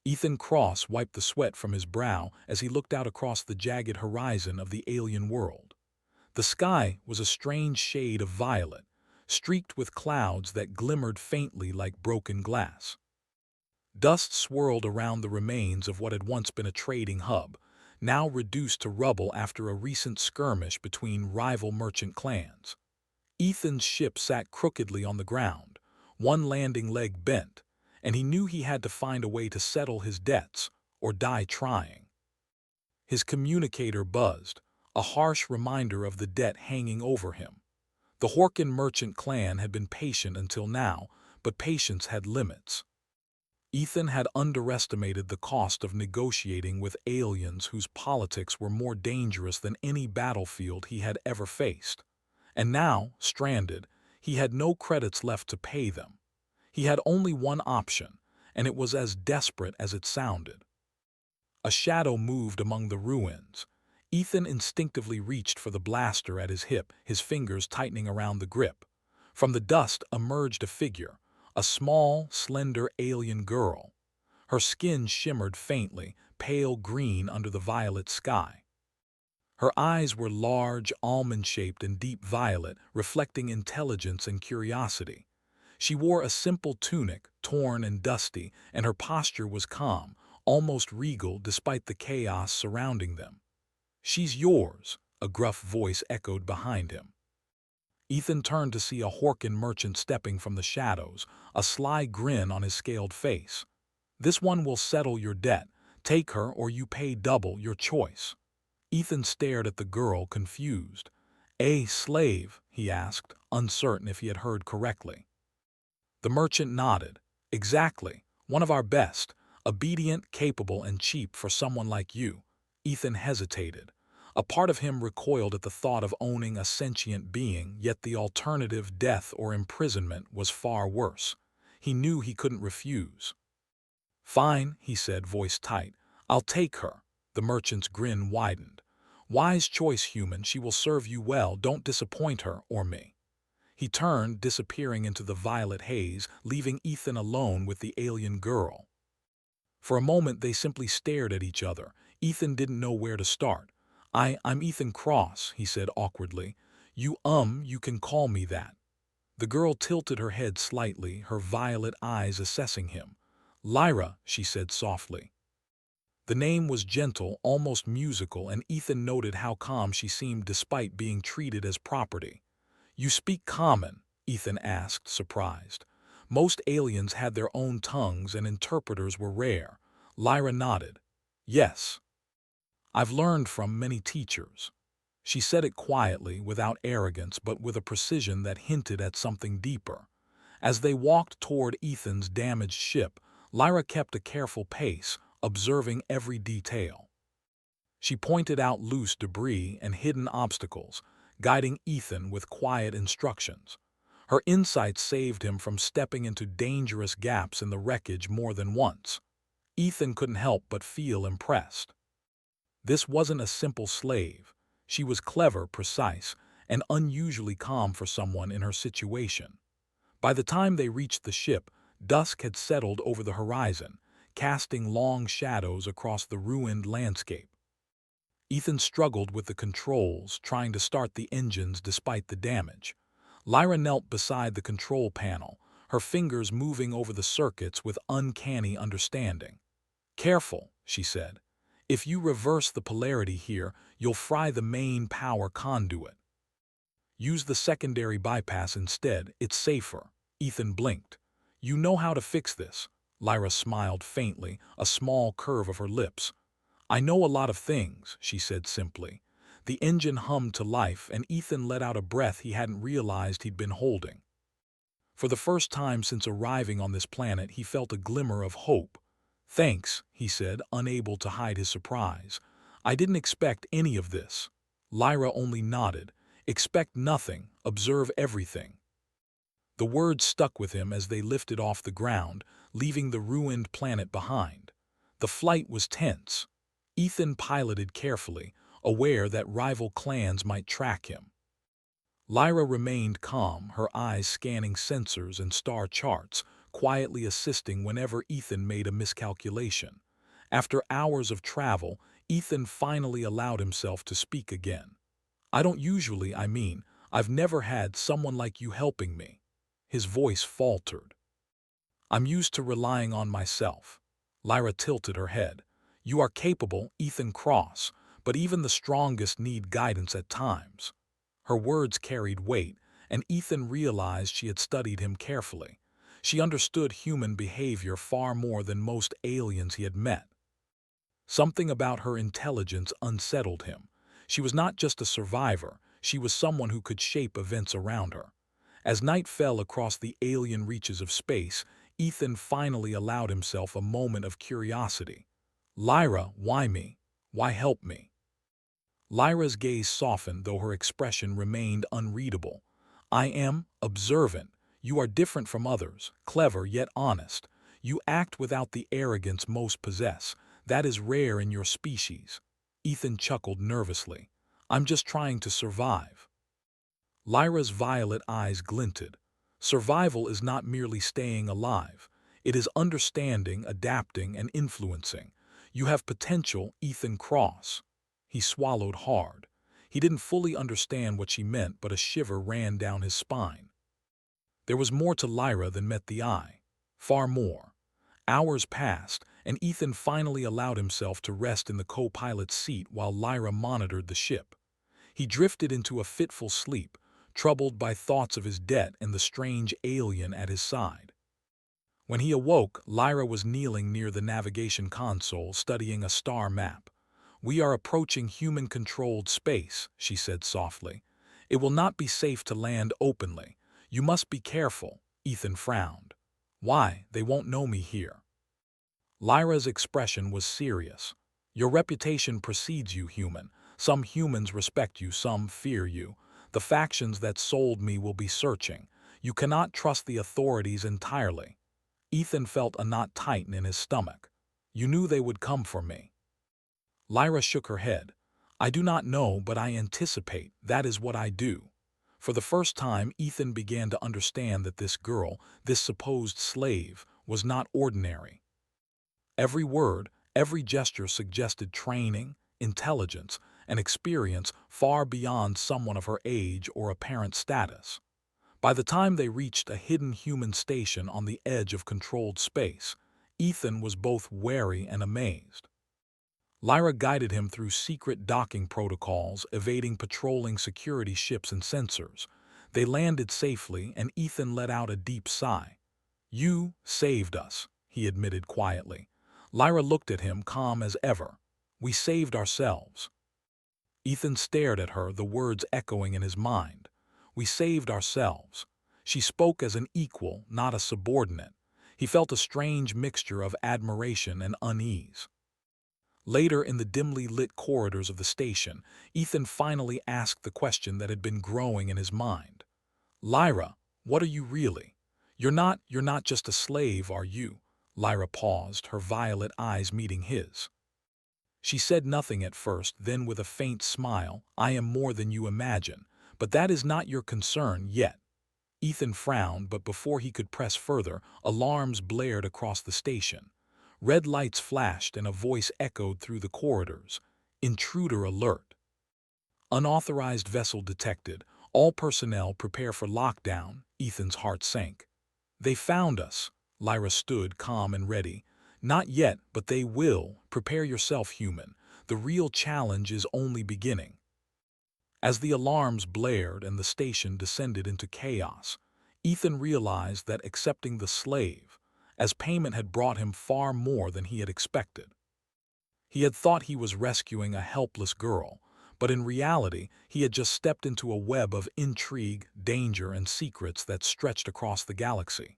Ethan Cross wiped the sweat from his brow as he looked out across the jagged horizon of the alien world. The sky was a strange shade of violet, streaked with clouds that glimmered faintly like broken glass. Dust swirled around the remains of what had once been a trading hub, now reduced to rubble after a recent skirmish between rival merchant clans. Ethan's ship sat crookedly on the ground, one landing leg bent, and he knew he had to find a way to settle his debts or die trying. His communicator buzzed, a harsh reminder of the debt hanging over him. The Horkin merchant clan had been patient until now, but patience had limits. Ethan had underestimated the cost of negotiating with aliens whose politics were more dangerous than any battlefield he had ever faced. And now, stranded, he had no credits left to pay them. He had only one option, and it was as desperate as it sounded. A shadow moved among the ruins. Ethan instinctively reached for the blaster at his hip, his fingers tightening around the grip. From the dust emerged a figure, a small, slender alien girl. Her skin shimmered faintly, pale green under the violet sky. Her eyes were large, almond-shaped and deep violet, reflecting intelligence and curiosity. She wore a simple tunic, torn and dusty, and her posture was calm, almost regal despite the chaos surrounding them. "She's yours," a gruff voice echoed behind him. Ethan turned to see a Horkin merchant stepping from the shadows, a sly grin on his scaled face. "This one will settle your debt. Take her or you pay double, your choice." Ethan stared at the girl, confused. "A slave?" he asked, uncertain if he had heard correctly. The merchant nodded. "Exactly. One of our best. Obedient, capable, and cheap for someone like you." Ethan hesitated. A part of him recoiled at the thought of owning a sentient being, yet the alternative, death or imprisonment, was far worse. He knew he couldn't refuse. "Fine," he said, voice tight. "I'll take her." The merchant's grin widened. "Wise choice, human. She will serve you well. Don't disappoint her or me." He turned, disappearing into the violet haze, leaving Ethan alone with the alien girl. For a moment they simply stared at each other. Ethan didn't know where to start. I'm Ethan Cross," he said awkwardly. You can call me that." The girl tilted her head slightly, her violet eyes assessing him. "Lyra," she said softly. The name was gentle, almost musical, and Ethan noted how calm she seemed despite being treated as property. "You speak common?" Ethan asked, surprised. Most aliens had their own tongues and interpreters were rare. Lyra nodded. "Yes. I've learned from many teachers." She said it quietly, without arrogance, but with a precision that hinted at something deeper. As they walked toward Ethan's damaged ship, Lyra kept a careful pace, observing every detail. She pointed out loose debris and hidden obstacles, guiding Ethan with quiet instructions. Her insight saved him from stepping into dangerous gaps in the wreckage more than once. Ethan couldn't help but feel impressed. This wasn't a simple slave. She was clever, precise, and unusually calm for someone in her situation. By the time they reached the ship, dusk had settled over the horizon, casting long shadows across the ruined landscape. Ethan struggled with the controls, trying to start the engines despite the damage. Lyra knelt beside the control panel, her fingers moving over the circuits with uncanny understanding. "Careful," she said. "If you reverse the polarity here, you'll fry the main power conduit. Use the secondary bypass instead, it's safer." Ethan blinked. "You know how to fix this." Lyra smiled faintly, a small curve of her lips. "I know a lot of things," she said simply. The engine hummed to life, and Ethan let out a breath he hadn't realized he'd been holding. For the first time since arriving on this planet, he felt a glimmer of hope. "Thanks," he said, unable to hide his surprise. "I didn't expect any of this." Lyra only nodded. "Expect nothing, observe everything." The words stuck with him as they lifted off the ground, leaving the ruined planet behind. The flight was tense. Ethan piloted carefully, aware that rival clans might track him. Lyra remained calm, her eyes scanning sensors and star charts, quietly assisting whenever Ethan made a miscalculation. After hours of travel, Ethan finally allowed himself to speak again. I've never had someone like you helping me." His voice faltered. "I'm used to relying on myself." Lyra tilted her head. "You are capable, Ethan Cross, but even the strongest need guidance at times." Her words carried weight, and Ethan realized she had studied him carefully. She understood human behavior far more than most aliens he had met. Something about her intelligence unsettled him. She was not just a survivor, she was someone who could shape events around her. As night fell across the alien reaches of space, Ethan finally allowed himself a moment of curiosity. "Lyra, why me? Why help me?" Lyra's gaze softened, though her expression remained unreadable. "I am observant. You are different from others, clever yet honest. You act without the arrogance most possess. That is rare in your species." Ethan chuckled nervously. "I'm just trying to survive." Lyra's violet eyes glinted. "Survival is not merely staying alive. It is understanding, adapting, and influencing. You have potential, Ethan Cross." He swallowed hard. He didn't fully understand what she meant, but a shiver ran down his spine. There was more to Lyra than met the eye. Far more. Hours passed, and Ethan finally allowed himself to rest in the co-pilot's seat while Lyra monitored the ship. He drifted into a fitful sleep, troubled by thoughts of his debt and the strange alien at his side. When he awoke, Lyra was kneeling near the navigation console, studying a star map. "We are approaching human-controlled space," she said softly. "It will not be safe to land openly. You must be careful." Ethan frowned. "Why? They won't know me here." Lyra's expression was serious. "Your reputation precedes you, human. Some humans respect you, some fear you. The factions that sold me will be searching. You cannot trust the authorities entirely." Ethan felt a knot tighten in his stomach. "You knew they would come for me." Lyra shook her head. "I do not know, but I anticipate. That is what I do." For the first time, Ethan began to understand that this girl, this supposed slave, was not ordinary. Every word, every gesture suggested training, intelligence, and experience far beyond someone of her age or apparent status. By the time they reached a hidden human station on the edge of controlled space, Ethan was both wary and amazed. Lyra guided him through secret docking protocols, evading patrolling security ships and sensors. They landed safely, and Ethan let out a deep sigh. "You saved us," he admitted quietly. Lyra looked at him, calm as ever. "We saved ourselves." Ethan stared at her, the words echoing in his mind. "We saved ourselves." She spoke as an equal, not a subordinate. He felt a strange mixture of admiration and unease. Later, in the dimly lit corridors of the station, Ethan finally asked the question that had been growing in his mind. "Lyra, what are you really? You're not just a slave, are you?" Lyra paused, her violet eyes meeting his. She said nothing at first, then with a faint smile, "I am more than you imagine, but that is not your concern yet." Ethan frowned, but before he could press further, alarms blared across the station. Red lights flashed and a voice echoed through the corridors. "Intruder alert. Unauthorized vessel detected. All personnel prepare for lockdown." Ethan's heart sank. "They found us." Lyra stood calm and ready. "Not yet, but they will. Prepare yourself, human. The real challenge is only beginning." As the alarms blared and the station descended into chaos, Ethan realized that accepting the slave as payment had brought him far more than he had expected. He had thought he was rescuing a helpless girl, but in reality he had just stepped into a web of intrigue, danger, and secrets that stretched across the galaxy.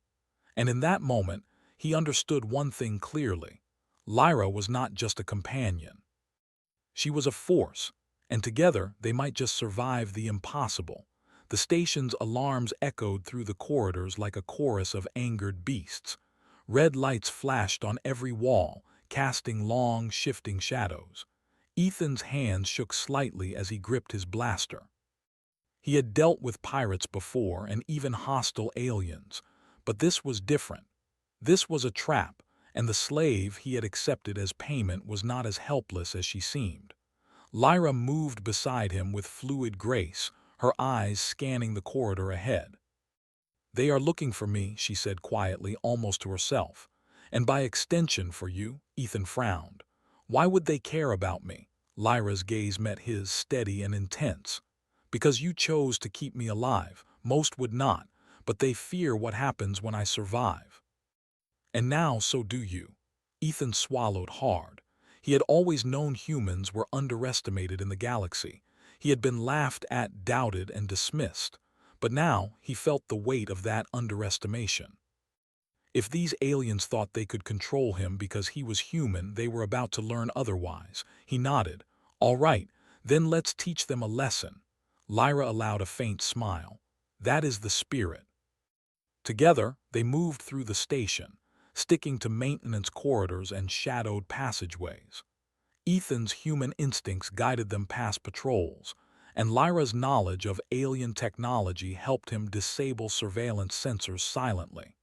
And in that moment, he understood one thing clearly. Lyra was not just a companion. She was a force, and together they might just survive the impossible. The station's alarms echoed through the corridors like a chorus of angered beasts. Red lights flashed on every wall, casting long, shifting shadows. Ethan's hands shook slightly as he gripped his blaster. He had dealt with pirates before and even hostile aliens, but this was different. This was a trap, and the slave he had accepted as payment was not as helpless as she seemed. Lyra moved beside him with fluid grace, her eyes scanning the corridor ahead. "They are looking for me," she said quietly, almost to herself. "And by extension for you," Ethan frowned. "Why would they care about me?" Lyra's gaze met his, steady and intense. "Because you chose to keep me alive. Most would not, but they fear what happens when I survive. And now so do you." Ethan swallowed hard. He had always known humans were underestimated in the galaxy. He had been laughed at, doubted, and dismissed. But now he felt the weight of that underestimation. If these aliens thought they could control him because he was human, they were about to learn otherwise. He nodded. "All right, then let's teach them a lesson." Lyra allowed a faint smile. "That is the spirit." Together, they moved through the station, sticking to maintenance corridors and shadowed passageways. Ethan's human instincts guided them past patrols, and Lyra's knowledge of alien technology helped him disable surveillance sensors silently.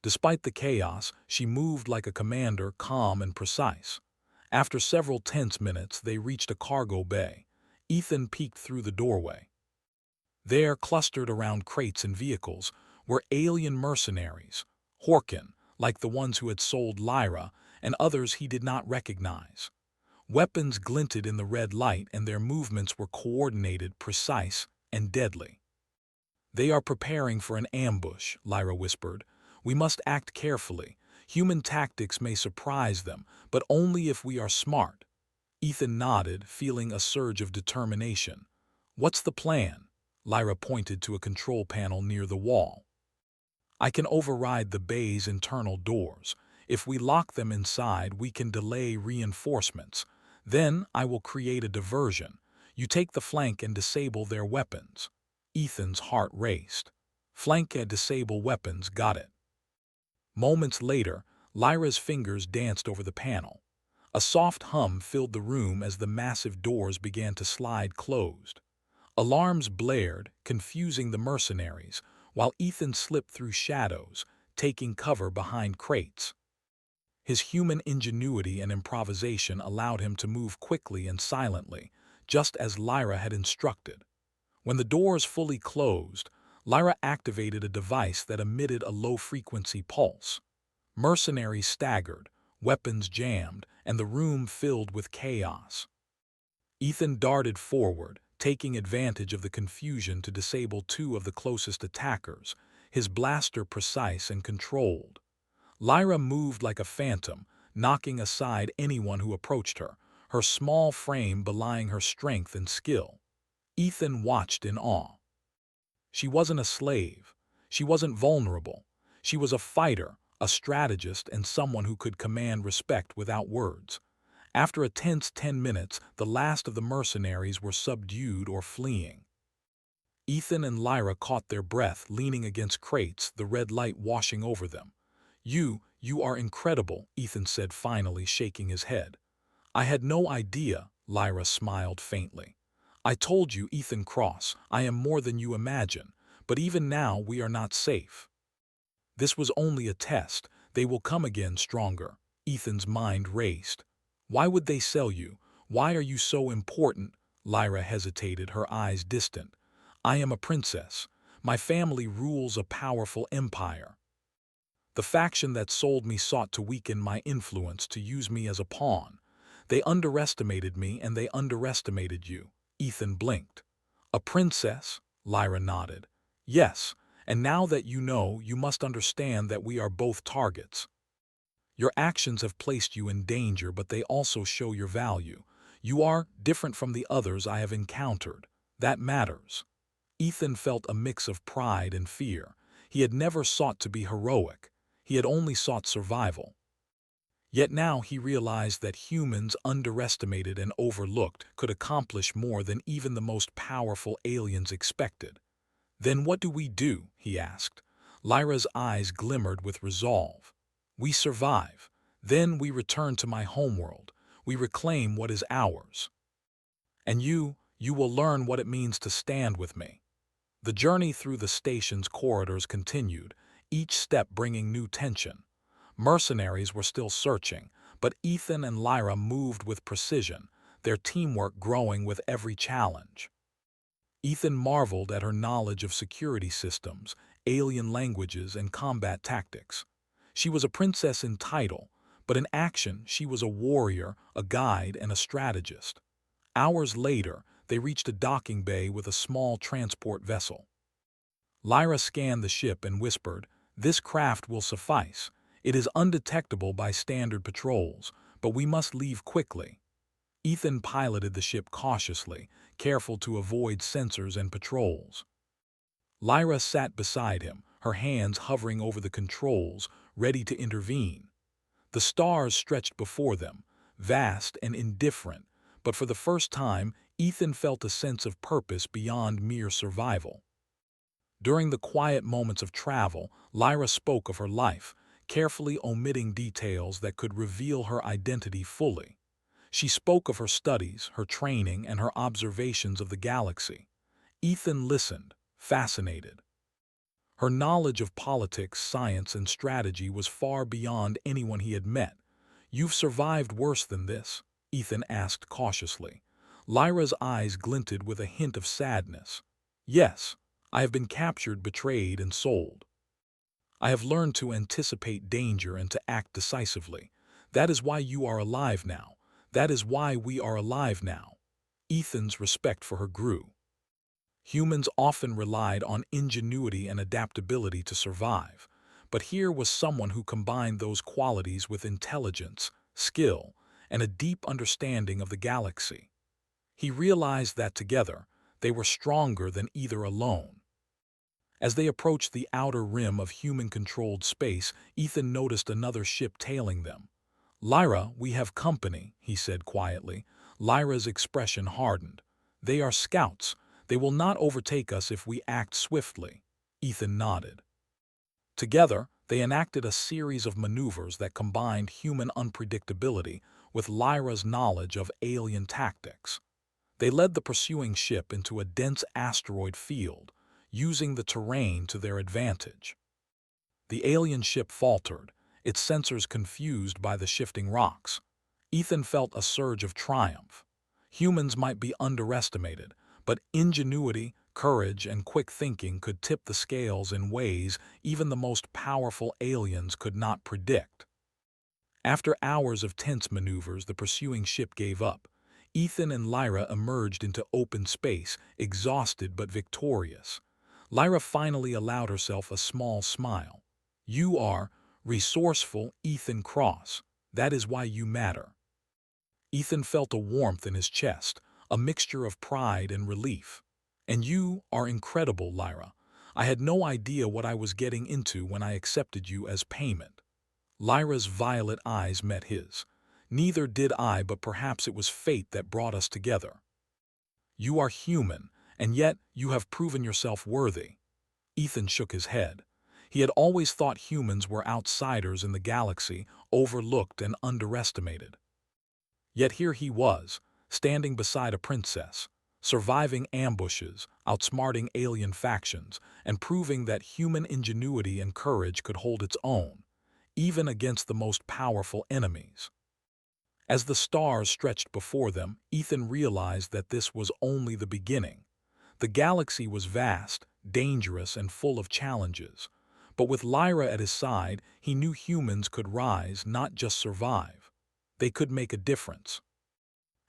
Despite the chaos, she moved like a commander, calm and precise. After several tense minutes, they reached a cargo bay. Ethan peeked through the doorway. There, clustered around crates and vehicles, were alien mercenaries, Horkin, like the ones who had sold Lyra, and others he did not recognize. Weapons glinted in the red light, and their movements were coordinated, precise, and deadly. "They are preparing for an ambush," Lyra whispered. "We must act carefully. Human tactics may surprise them, but only if we are smart." Ethan nodded, feeling a surge of determination. "What's the plan?" Lyra pointed to a control panel near the wall. "I can override the bay's internal doors. If we lock them inside, we can delay reinforcements. Then I will create a diversion. You take the flank and disable their weapons." Ethan's heart raced. "Flank and disable weapons, got it." Moments later, Lyra's fingers danced over the panel. A soft hum filled the room as the massive doors began to slide closed. Alarms blared, confusing the mercenaries, while Ethan slipped through shadows, taking cover behind crates. His human ingenuity and improvisation allowed him to move quickly and silently, just as Lyra had instructed. When the doors fully closed, Lyra activated a device that emitted a low-frequency pulse. Mercenaries staggered, weapons jammed, and the room filled with chaos. Ethan darted forward, taking advantage of the confusion to disable two of the closest attackers, his blaster precise and controlled. Lyra moved like a phantom, knocking aside anyone who approached her, her small frame belying her strength and skill. Ethan watched in awe. She wasn't a slave. She wasn't vulnerable. She was a fighter, a strategist, and someone who could command respect without words. After a tense 10 minutes, the last of the mercenaries were subdued or fleeing. Ethan and Lyra caught their breath, leaning against crates, the red light washing over them. You are incredible," Ethan said finally, shaking his head. "I had no idea," Lyra smiled faintly. "I told you, Ethan Cross, I am more than you imagine, but even now we are not safe." "This was only a test. They will come again stronger." Ethan's mind raced. "Why would they sell you? Why are you so important?" Lyra hesitated, her eyes distant. "I am a princess. My family rules a powerful empire. The faction that sold me sought to weaken my influence, to use me as a pawn. They underestimated me, and they underestimated you." Ethan blinked. "A princess?" Lyra nodded. "Yes, and now that you know, you must understand that we are both targets. Your actions have placed you in danger, but they also show your value. You are different from the others I have encountered. That matters." Ethan felt a mix of pride and fear. He had never sought to be heroic. He had only sought survival. Yet now he realized that humans, underestimated and overlooked, could accomplish more than even the most powerful aliens expected. "Then what do we do?" he asked. Lyra's eyes glimmered with resolve. "We survive. Then we return to my homeworld. We reclaim what is ours. And you will learn what it means to stand with me." The journey through the station's corridors continued. each step bringing new tension. Mercenaries were still searching, but Ethan and Lyra moved with precision, their teamwork growing with every challenge. Ethan marveled at her knowledge of security systems, alien languages, and combat tactics. She was a princess in title, but in action she was a warrior, a guide, and a strategist. Hours later, they reached a docking bay with a small transport vessel. Lyra scanned the ship and whispered, "This craft will suffice. It is undetectable by standard patrols, but we must leave quickly." Ethan piloted the ship cautiously, careful to avoid sensors and patrols. Lyra sat beside him, her hands hovering over the controls, ready to intervene. The stars stretched before them, vast and indifferent, but for the first time, Ethan felt a sense of purpose beyond mere survival. During the quiet moments of travel, Lyra spoke of her life, carefully omitting details that could reveal her identity fully. She spoke of her studies, her training, and her observations of the galaxy. Ethan listened, fascinated. Her knowledge of politics, science, and strategy was far beyond anyone he had met. "You've survived worse than this?" Ethan asked cautiously. Lyra's eyes glinted with a hint of sadness. "Yes, I have been captured, betrayed, and sold. I have learned to anticipate danger and to act decisively. That is why you are alive now. That is why we are alive now." Ethan's respect for her grew. Humans often relied on ingenuity and adaptability to survive, but here was someone who combined those qualities with intelligence, skill, and a deep understanding of the galaxy. He realized that together, they were stronger than either alone. As they approached the outer rim of human-controlled space, Ethan noticed another ship tailing them. "Lyra, we have company," he said quietly. Lyra's expression hardened. "They are scouts. They will not overtake us if we act swiftly." Ethan nodded. Together, they enacted a series of maneuvers that combined human unpredictability with Lyra's knowledge of alien tactics. They led the pursuing ship into a dense asteroid field, using the terrain to their advantage. The alien ship faltered, its sensors confused by the shifting rocks. Ethan felt a surge of triumph. Humans might be underestimated, but ingenuity, courage, and quick thinking could tip the scales in ways even the most powerful aliens could not predict. After hours of tense maneuvers, the pursuing ship gave up. Ethan and Lyra emerged into open space, exhausted but victorious. Lyra finally allowed herself a small smile. "You are resourceful, Ethan Cross. That is why you matter." Ethan felt a warmth in his chest, a mixture of pride and relief. "And you are incredible, Lyra. I had no idea what I was getting into when I accepted you as payment." Lyra's violet eyes met his. "Neither did I, but perhaps it was fate that brought us together. You are human, and yet you have proven yourself worthy." Ethan shook his head. He had always thought humans were outsiders in the galaxy, overlooked and underestimated. Yet here he was, standing beside a princess, surviving ambushes, outsmarting alien factions, and proving that human ingenuity and courage could hold its own, even against the most powerful enemies. As the stars stretched before them, Ethan realized that this was only the beginning. The galaxy was vast, dangerous, and full of challenges. But with Lyra at his side, he knew humans could rise, not just survive. They could make a difference.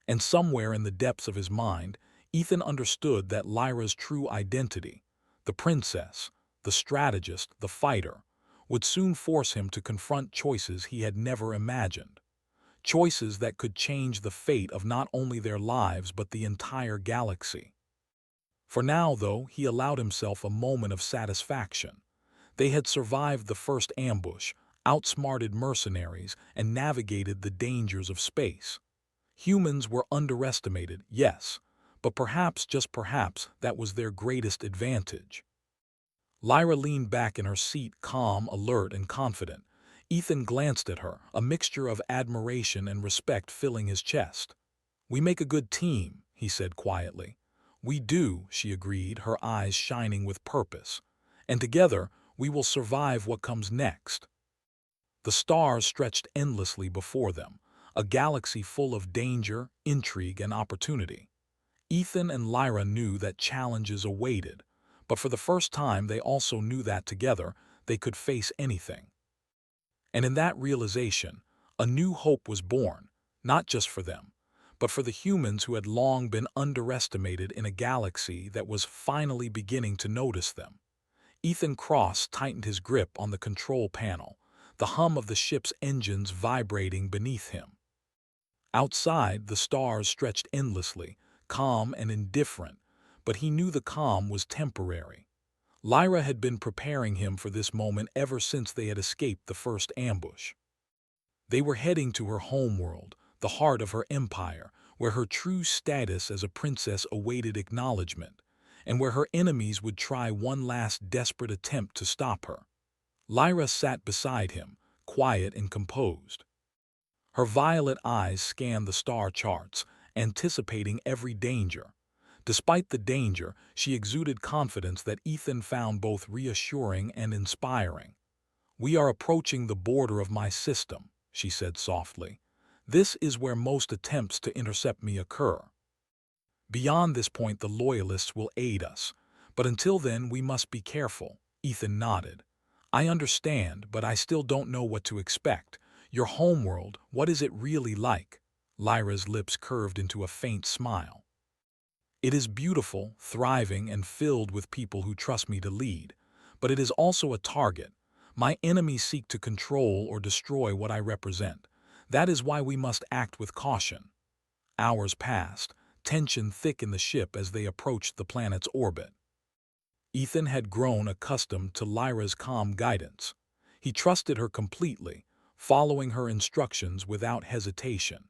And somewhere in the depths of his mind, Ethan understood that Lyra's true identity, the princess, the strategist, the fighter, would soon force him to confront choices he had never imagined. Choices that could change the fate of not only their lives but the entire galaxy. For now, though, he allowed himself a moment of satisfaction. They had survived the first ambush, outsmarted mercenaries, and navigated the dangers of space. Humans were underestimated, yes, but perhaps, just perhaps, that was their greatest advantage. Lyra leaned back in her seat, calm, alert, and confident. Ethan glanced at her, a mixture of admiration and respect filling his chest. "We make a good team," he said quietly. "We do," she agreed, her eyes shining with purpose. "And together, We will survive what comes next. The stars stretched endlessly before them, a galaxy full of danger, intrigue, and opportunity. Ethan and Lyra knew that challenges awaited, but for the first time they also knew that together they could face anything. And in that realization, a new hope was born, not just for them, but for the humans who had long been underestimated in a galaxy that was finally beginning to notice them. Ethan Cross tightened his grip on the control panel, the hum of the ship's engines vibrating beneath him. Outside, the stars stretched endlessly, calm and indifferent, but he knew the calm was temporary. Lyra had been preparing him for this moment ever since they had escaped the first ambush. They were heading to her homeworld, the heart of her empire, where her true status as a princess awaited acknowledgement, and where her enemies would try one last desperate attempt to stop her. Lyra sat beside him, quiet and composed. Her violet eyes scanned the star charts, anticipating every danger. Despite the danger, she exuded confidence that Ethan found both reassuring and inspiring. "We are approaching the border of my system," she said softly. "This is where most attempts to intercept me occur. Beyond this point, the Loyalists will aid us. But until then, we must be careful." Ethan nodded. "I understand, but I still don't know what to expect. Your homeworld, what is it really like?" Lyra's lips curved into a faint smile. "It is beautiful, thriving, and filled with people who trust me to lead. But it is also a target. My enemies seek to control or destroy what I represent. That is why we must act with caution." Hours passed, tension thick in the ship as they approached the planet's orbit. Ethan had grown accustomed to Lyra's calm guidance. He trusted her completely, following her instructions without hesitation.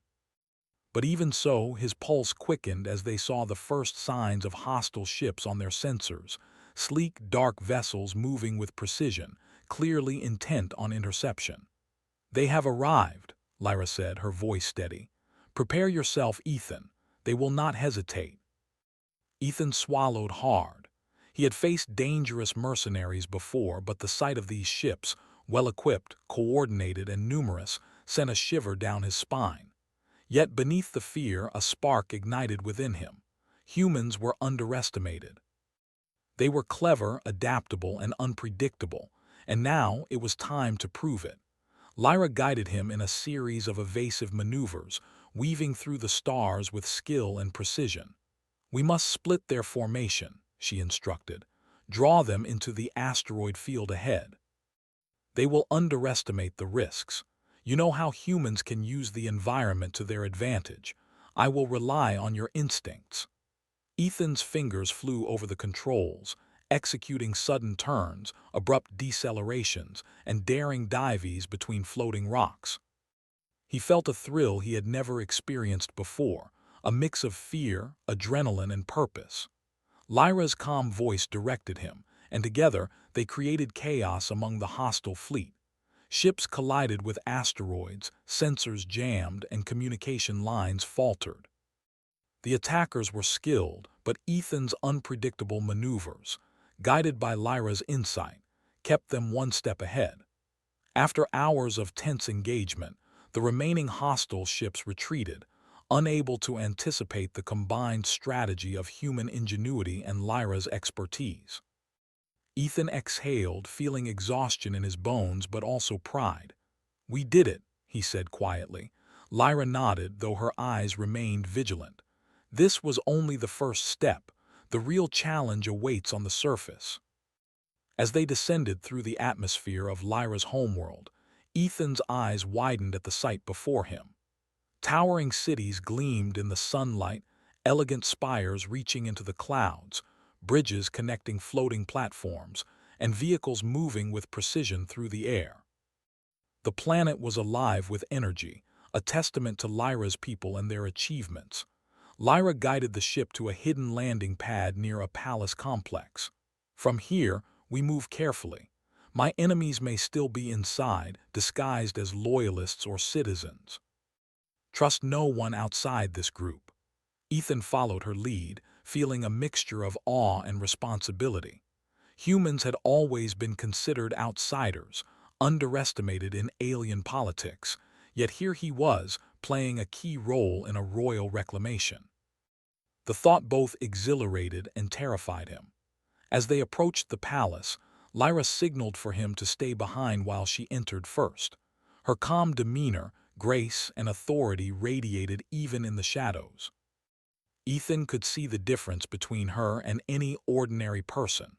But even so, his pulse quickened as they saw the first signs of hostile ships on their sensors, sleek, dark vessels moving with precision, clearly intent on interception. "They have arrived," Lyra said, her voice steady. "Prepare yourself, Ethan. They will not hesitate." Ethan swallowed hard. He had faced dangerous mercenaries before, but the sight of these ships, well-equipped, coordinated, and numerous, sent a shiver down his spine. Yet beneath the fear, a spark ignited within him. Humans were underestimated. They were clever, adaptable, and unpredictable, and now it was time to prove it. Lyra guided him in a series of evasive maneuvers, weaving through the stars with skill and precision. "We must split their formation," she instructed. "Draw them into the asteroid field ahead. They will underestimate the risks. You know how humans can use the environment to their advantage. I will rely on your instincts." Ethan's fingers flew over the controls, executing sudden turns, abrupt decelerations, and daring dives between floating rocks. He felt a thrill he had never experienced before, a mix of fear, adrenaline, and purpose. Lyra's calm voice directed him, and together they created chaos among the hostile fleet. Ships collided with asteroids, sensors jammed, and communication lines faltered. The attackers were skilled, but Ethan's unpredictable maneuvers, guided by Lyra's insight, kept them one step ahead. After hours of tense engagement, the remaining hostile ships retreated, unable to anticipate the combined strategy of human ingenuity and Lyra's expertise. Ethan exhaled, feeling exhaustion in his bones but also pride. "We did it," he said quietly. Lyra nodded, though her eyes remained vigilant. This was only the first step. The real challenge awaits on the surface. As they descended through the atmosphere of Lyra's homeworld, Ethan's eyes widened at the sight before him. Towering cities gleamed in the sunlight, elegant spires reaching into the clouds, bridges connecting floating platforms, and vehicles moving with precision through the air. The planet was alive with energy, a testament to Lyra's people and their achievements. Lyra guided the ship to a hidden landing pad near a palace complex. "From here, we move carefully. My enemies may still be inside, disguised as loyalists or citizens. Trust no one outside this group." Ethan followed her lead, feeling a mixture of awe and responsibility. Humans had always been considered outsiders, underestimated in alien politics, yet here he was, playing a key role in a royal reclamation. The thought both exhilarated and terrified him. As they approached the palace, Lyra signaled for him to stay behind while she entered first. Her calm demeanor, grace, and authority radiated even in the shadows. Ethan could see the difference between her and any ordinary person.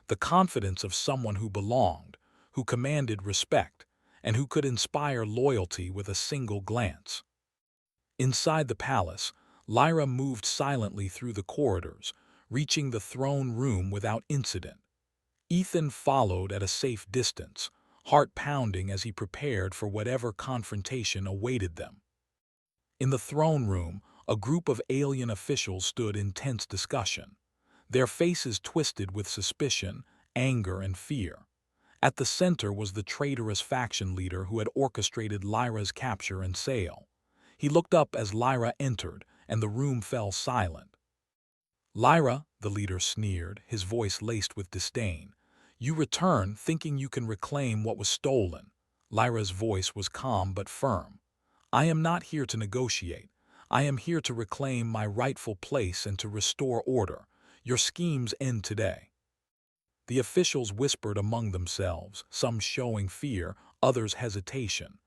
The confidence of someone who belonged, who commanded respect, and who could inspire loyalty with a single glance. Inside the palace, Lyra moved silently through the corridors, reaching the throne room without incident. Ethan followed at a safe distance, heart pounding as he prepared for whatever confrontation awaited them. In the throne room, a group of alien officials stood in tense discussion, their faces twisted with suspicion, anger, and fear. At the center was the traitorous faction leader who had orchestrated Lyra's capture and sale. He looked up as Lyra entered, and the room fell silent. "Lyra," the leader sneered, his voice laced with disdain, "you return thinking you can reclaim what was stolen." Lyra's voice was calm but firm. "I am not here to negotiate. I am here to reclaim my rightful place and to restore order. Your schemes end today." The officials whispered among themselves, some showing fear, others hesitation.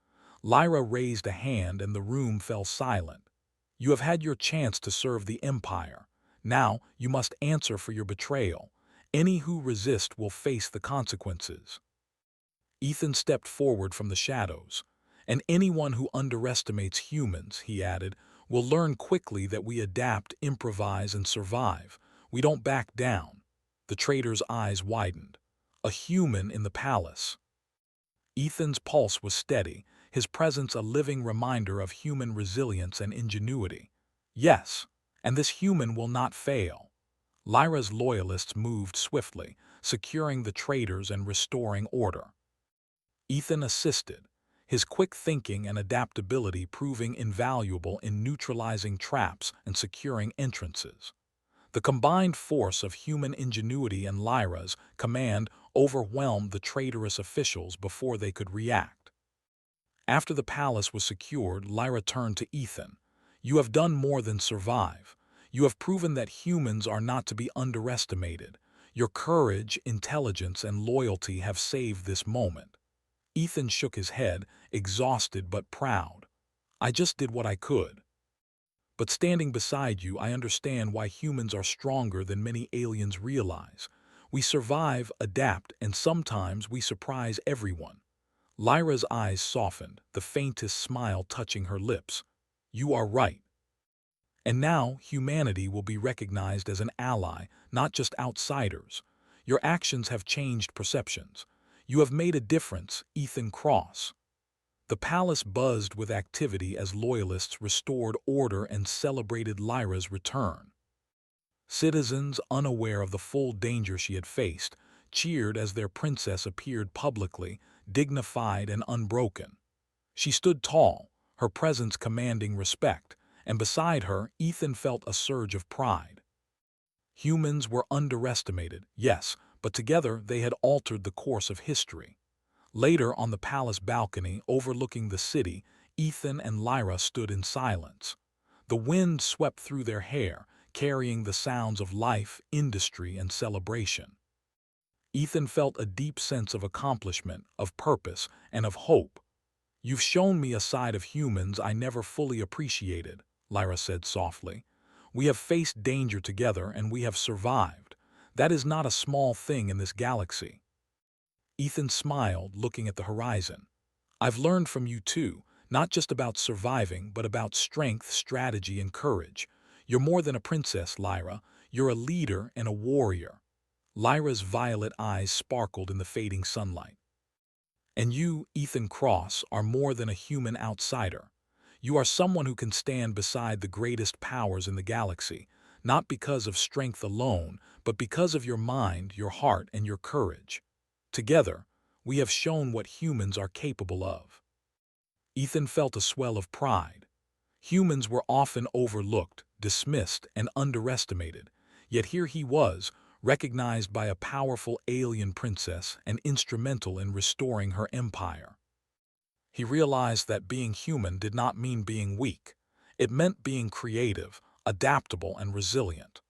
Lyra raised a hand and the room fell silent. "You have had your chance to serve the Empire. Now you must answer for your betrayal. Any who resist will face the consequences." Ethan stepped forward from the shadows. "And anyone who underestimates humans," he added, "will learn quickly that we adapt, improvise, and survive. We don't back down." The traitor's eyes widened. A human in the palace. Ethan's pulse was steady, his presence a living reminder of human resilience and ingenuity. "Yes, and this human will not fail." Lyra's loyalists moved swiftly, securing the traitors and restoring order. Ethan assisted, his quick thinking and adaptability proving invaluable in neutralizing traps and securing entrances. The combined force of human ingenuity and Lyra's command overwhelmed the traitorous officials before they could react. After the palace was secured, Lyra turned to Ethan. "You have done more than survive. You have proven that humans are not to be underestimated. Your courage, intelligence, and loyalty have saved this moment." Ethan shook his head, exhausted but proud. "I just did what I could. But standing beside you, I understand why humans are stronger than many aliens realize. We survive, adapt, and sometimes we surprise everyone." Lyra's eyes softened, the faintest smile touching her lips. "You are right. And now humanity will be recognized as an ally, not just outsiders. Your actions have changed perceptions. You have made a difference, Ethan Cross." The palace buzzed with activity as loyalists restored order and celebrated Lyra's return. Citizens, unaware of the full danger she had faced, cheered as their princess appeared publicly, dignified and unbroken. She stood tall, her presence commanding respect, and beside her, Ethan felt a surge of pride. Humans were underestimated, yes, but together they had altered the course of history. Later, on the palace balcony overlooking the city, Ethan and Lyra stood in silence. The wind swept through their hair, carrying the sounds of life, industry, and celebration. Ethan felt a deep sense of accomplishment, of purpose, and of hope. "You've shown me a side of humans I never fully appreciated," Lyra said softly. "We have faced danger together and we have survived. That is not a small thing in this galaxy." Ethan smiled, looking at the horizon. "I've learned from you too, not just about surviving, but about strength, strategy, and courage. You're more than a princess, Lyra. You're a leader and a warrior." Lyra's violet eyes sparkled in the fading sunlight. "And you, Ethan Cross, are more than a human outsider. You are someone who can stand beside the greatest powers in the galaxy, not because of strength alone, but because of your mind, your heart, and your courage. Together, we have shown what humans are capable of." Ethan felt a swell of pride. Humans were often overlooked, dismissed, and underestimated, yet here he was, recognized by a powerful alien princess and instrumental in restoring her empire. He realized that being human did not mean being weak. It meant being creative, adaptable, and resilient.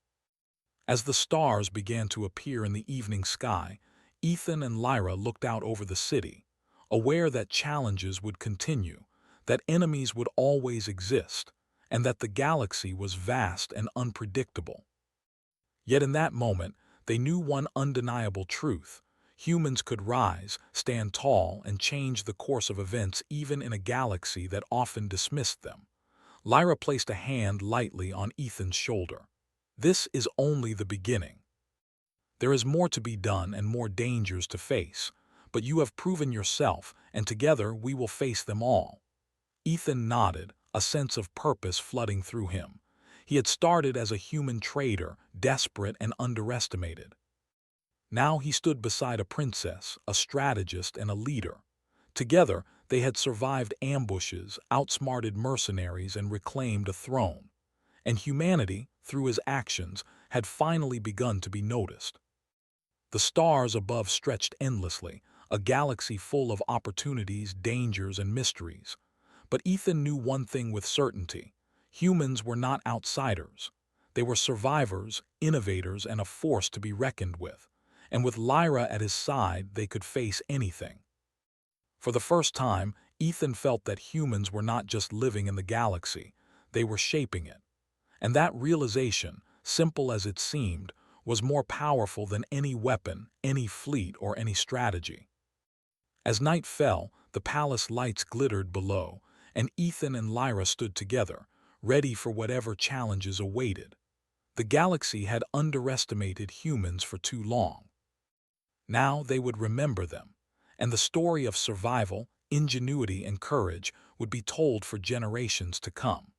As the stars began to appear in the evening sky, Ethan and Lyra looked out over the city, aware that challenges would continue, that enemies would always exist, and that the galaxy was vast and unpredictable. Yet in that moment, they knew one undeniable truth. Humans could rise, stand tall, and change the course of events even in a galaxy that often dismissed them. Lyra placed a hand lightly on Ethan's shoulder. This is only the beginning. There is more to be done and more dangers to face, but you have proven yourself, and together we will face them all. Ethan nodded, a sense of purpose flooding through him. He had started as a human trader, desperate and underestimated. Now he stood beside a princess, a strategist, and a leader. Together, they had survived ambushes, outsmarted mercenaries, and reclaimed a throne. And humanity, through his actions, had finally begun to be noticed. The stars above stretched endlessly, a galaxy full of opportunities, dangers, and mysteries. But Ethan knew one thing with certainty. Humans were not outsiders. They were survivors, innovators, and a force to be reckoned with. And with Lyra at his side, they could face anything. For the first time, Ethan felt that humans were not just living in the galaxy, they were shaping it. And that realization, simple as it seemed, was more powerful than any weapon, any fleet, or any strategy. As night fell, the palace lights glittered below, and Ethan and Lyra stood together, ready for whatever challenges awaited. The galaxy had underestimated humans for too long. Now they would remember them, and the story of survival, ingenuity, and courage would be told for generations to come.